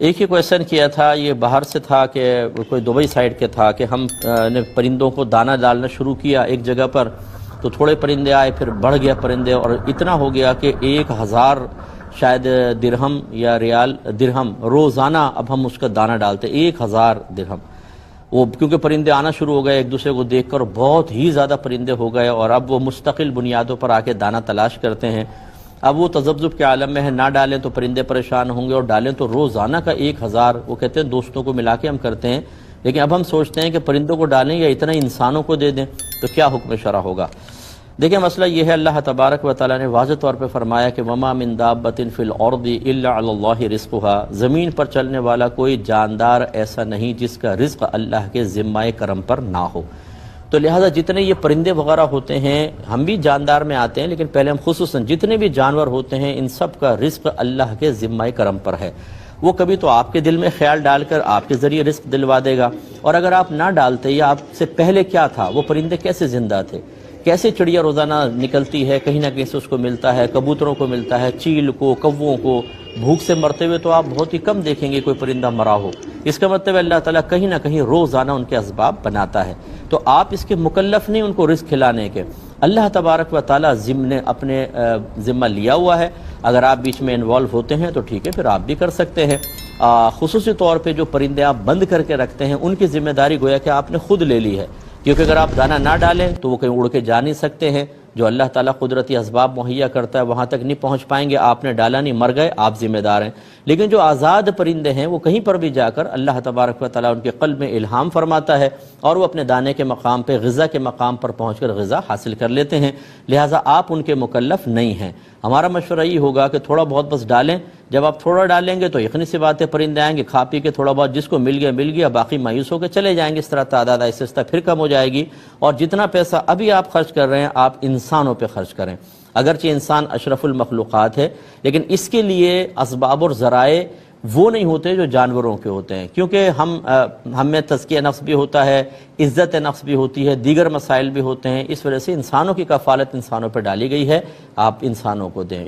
ایک ہی کویشچن کیا تھا، یہ باہر سے تھا کہ کوئی دبئی سائڈ کے تھا کہ ہم نے پرندوں کو دانہ ڈالنا شروع کیا ایک جگہ پر، تو تھوڑے پرندے آئے، پھر بڑھ گیا پرندے اور اتنا ہو گیا کہ 1000 شاید درہم یا ریال درہم روزانہ اب ہم اس کا دانہ ڈالتے، 1000 درہم۔ وہ کیونکہ پرندے آنا شروع ہو گئے ایک دوسرے کو دیکھ کر، بہت ہی زیادہ پرندے ہو گئے اور اب وہ مستقل بنیادوں پر آ کے دانہ تلاش کرتے ہیں۔ اب وہ تذبذب کے عالم میں ہے، نہ ڈالیں تو پرندے پریشان ہوں گے اور ڈالیں تو روزانہ کا 1000، وہ کہتے ہیں دوستوں کو ملا کے ہم کرتے ہیں، لیکن اب ہم سوچتے ہیں کہ پرندوں کو ڈالیں یا اتنا انسانوں کو دے دیں تو کیا حکم شرع ہوگا۔ دیکھیں مسئلہ یہ ہے، اللہ تبارک و تعالیٰ نے واضح طور پہ فرمایا کہ وَمَا مِن دَابَّةٍ فِي الْأَرْضِ إِلَّا عَلَى اللَّهِ رِزْقُهَا، زمین پر چلنے والا کوئی جاندار ایسا نہیں جس کا رزق اللہ کے ذمہ کرم پر نہ ہو۔ تو لہٰذا جتنے یہ پرندے وغیرہ ہوتے ہیں، ہم بھی جاندار میں آتے ہیں، لیکن پہلے ہم خصوصاً جتنے بھی جانور ہوتے ہیں ان سب کا رزق اللہ کے ذمہ کرم پر ہے۔ وہ کبھی تو آپ کے دل میں خیال ڈال کر آپ کے ذریعے رزق دلوا دے گا، اور اگر آپ نہ ڈالتے یا آپ سے پہلے کیا تھا، وہ پرندے کیسے زندہ تھے، کیسے چڑیا روزانہ نکلتی ہے، کہیں نہ کہیں سے اس کو ملتا ہے، کبوتروں کو ملتا ہے، چیل کو، کووں کو، بھوک سے مرتے ہوئے تو آپ بہت ہی کم دیکھیں گے کوئی پرندہ مرا ہو۔ اس کا مطلب اللہ تعالیٰ کہیں نہ کہیں روزانہ ان کے اسباب بناتا ہے، تو آپ اس کے مکلف نہیں ان کو رزق کھلانے کے، اللہ تبارک و تعالیٰ نے اپنے ذمہ لیا ہوا ہے۔ اگر آپ بیچ میں انوالو ہوتے ہیں تو ٹھیک ہے، پھر آپ بھی کر سکتے ہیں۔ خصوصی طور پہ جو پرندے آپ بند کر کے رکھتے ہیں ان کی ذمہ داری گویا کہ آپ نے خود لے لی ہے، کیونکہ اگر آپ دانہ نہ ڈالیں تو وہ کہیں اڑ کے جا نہیں سکتے ہیں، جو اللہ تعالیٰ قدرتی اسباب مہیا کرتا ہے وہاں تک نہیں پہنچ پائیں گے، آپ نے ڈالا نہیں، مر گئے، آپ ذمہ دار ہیں۔ لیکن جو آزاد پرندے ہیں وہ کہیں پر بھی جا کر اللہ تبارک و تعالیٰ ان کے قلب میں الہام فرماتا ہے اور وہ اپنے دانے کے مقام پہ، غذا کے مقام پر پہنچ کر غذا حاصل کر لیتے ہیں، لہٰذا آپ ان کے مکلف نہیں ہیں۔ ہمارا مشورہ یہ ہوگا کہ تھوڑا بہت بس ڈالیں، جب آپ تھوڑا ڈالیں گے تو یقینی سی بات ہے پرندے آئیں گے، کھا پی کے تھوڑا بہت جس کو مل گیا، باقی مایوس ہو کے چلے جائیں گے، اس طرح تعداد آہستہ آہستہ پھر کم ہو جائے گی، اور جتنا پیسہ ابھی آپ خرچ کر رہے ہیں آپ انسانوں پہ خرچ کریں۔ اگرچہ انسان اشرف المخلوقات ہے، لیکن اس کے لیے اسباب اور ذرائع وہ نہیں ہوتے جو جانوروں کے ہوتے ہیں، کیونکہ ہم میں تزکیہ نفس بھی ہوتا ہے، عزت نفس بھی ہوتی ہے، دیگر مسائل بھی ہوتے ہیں، اس وجہ سے انسانوں کی کفالت انسانوں پہ ڈالی گئی ہے، آپ انسانوں کو دیں۔